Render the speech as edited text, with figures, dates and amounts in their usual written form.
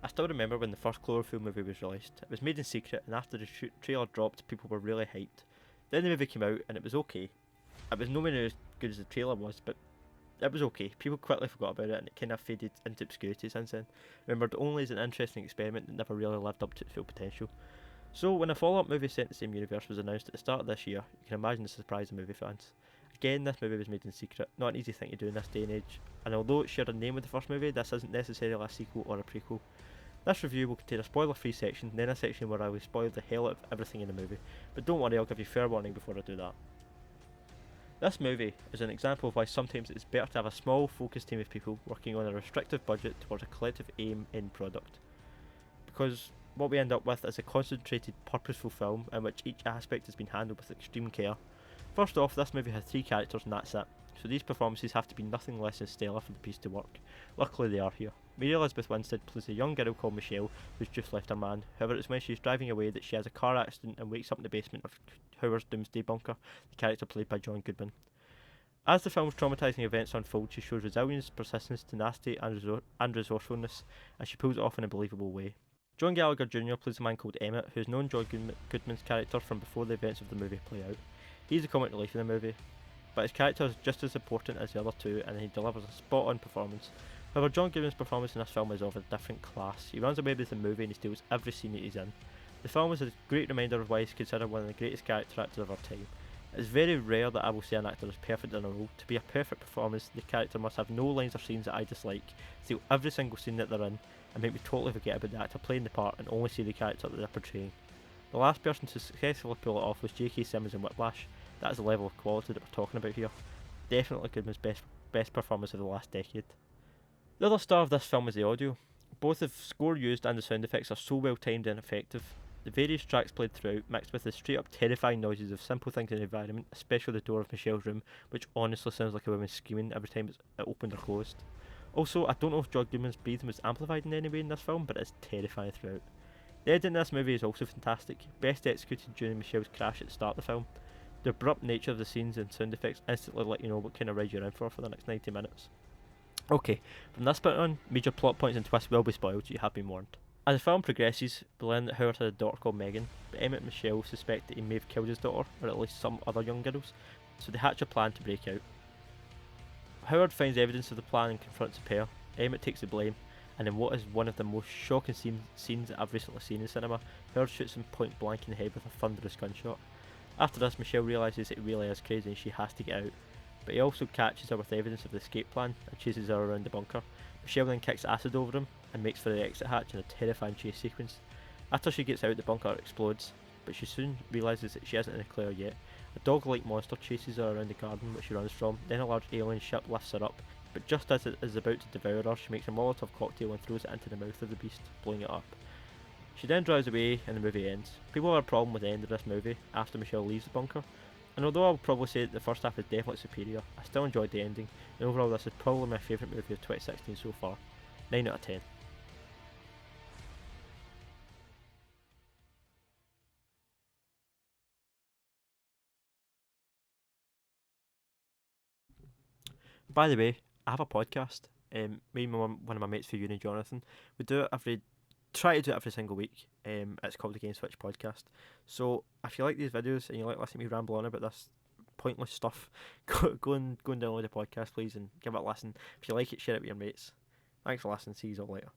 I still remember when the first Cloverfield movie was released. It was made in secret, and after the trailer dropped, people were really hyped. Then the movie came out, and it was okay. It was nowhere near as good as the trailer was, but it was okay. People quickly forgot about it, and it kind of faded into obscurity since then. Remembered only as an interesting experiment that never really lived up to its full potential. So when a follow-up movie set in the same universe was announced at the start of this year, you can imagine the surprise of movie fans. Again, this movie was made in secret, not an easy thing to do in this day and age, and although it shared a name with the first movie, this isn't necessarily a sequel or a prequel. This review will contain a spoiler-free section, then a section where I will spoil the hell out of everything in the movie, but don't worry, I'll give you fair warning before I do that. This movie is an example of why sometimes it's better to have a small, focused team of people working on a restrictive budget towards a collective aim in product. Because what we end up with is a concentrated, purposeful film in which each aspect has been handled with extreme care. First off, this movie has 3 characters and that's it, so these performances have to be nothing less than stellar for the piece to work. Luckily they are here. Mary Elizabeth Winstead plays a young girl called Michelle who's just left her man. However, it's when she's driving away that she has a car accident and wakes up in the basement of Howard's doomsday bunker, the character played by John Goodman. As the film's traumatising events unfold, she shows resilience, persistence, tenacity and resourcefulness, and she pulls it off in a believable way. John Gallagher Jr. plays a man called Emmett, who's known John Goodman's character from before the events of the movie play out. He's the comic relief in the movie, but his character is just as important as the other two, and he delivers a spot-on performance. However, John Goodman's performance in this film is of a different class. He runs away with the movie and he steals every scene that he's in. The film is a great reminder of why he's considered one of the greatest character actors of our time. It's very rare that I will say an actor is perfect in a role. To be a perfect performance, the character must have no lines or scenes that I dislike, steal every single scene that they're in, and make me totally forget about the actor playing the part and only see the character that they're portraying. The last person to successfully pull it off was J.K. Simmons in Whiplash. That is the level of quality that we're talking about here. Definitely Goodman's best performance of the last decade. The other star of this film is the audio. Both the score used and the sound effects are so well timed and effective. The various tracks played throughout, mixed with the straight up terrifying noises of simple things in the environment, especially the door of Michelle's room, which honestly sounds like a woman screaming every time it opened or closed. Also, I don't know if John Goodman's breathing was amplified in any way in this film, but it's terrifying throughout. The editing in this movie is also fantastic, best executed during Michelle's crash at the start of the film. The abrupt nature of the scenes and sound effects instantly let you know what kind of ride you're in for the next 90 minutes. Okay, from this point on, major plot points and twists will be spoiled, so you have been warned. As the film progresses, we learn that Howard had a daughter called Megan, but Emmett and Michelle suspect that he may have killed his daughter, or at least some other young girls, so they hatch a plan to break out. Howard finds evidence of the plan and confronts the pair. Emmett takes the blame, and in what is one of the most shocking scenes that I've recently seen in cinema, Howard shoots him point blank in the head with a thunderous gunshot. After this, Michelle realises that he really is crazy and she has to get out, but he also catches her with evidence of the escape plan and chases her around the bunker. Michelle then kicks acid over him and makes for the exit hatch in a terrifying chase sequence. After she gets out, the bunker explodes, but she soon realises that she isn't in the clear yet. A dog-like monster chases her around the garden which she runs from, then a large alien ship lifts her up, but just as it is about to devour her, she makes a Molotov cocktail and throws it into the mouth of the beast, blowing it up. She then drives away and the movie ends. People have a problem with the end of this movie after Michelle leaves the bunker, and although I'll probably say that the first half is definitely superior, I still enjoyed the ending, and overall this is probably my favourite movie of 2016 so far. 9 out of 10. By the way, I have a podcast. Me and one of my mates for uni, Jonathan, we try to do it every single week. It's called the Gameswitch podcast. So if you like these videos and you like listening to me ramble on about this pointless stuff, go and download the podcast, please, and give it a listen. If you like it, share it with your mates. Thanks for listening. See you all later.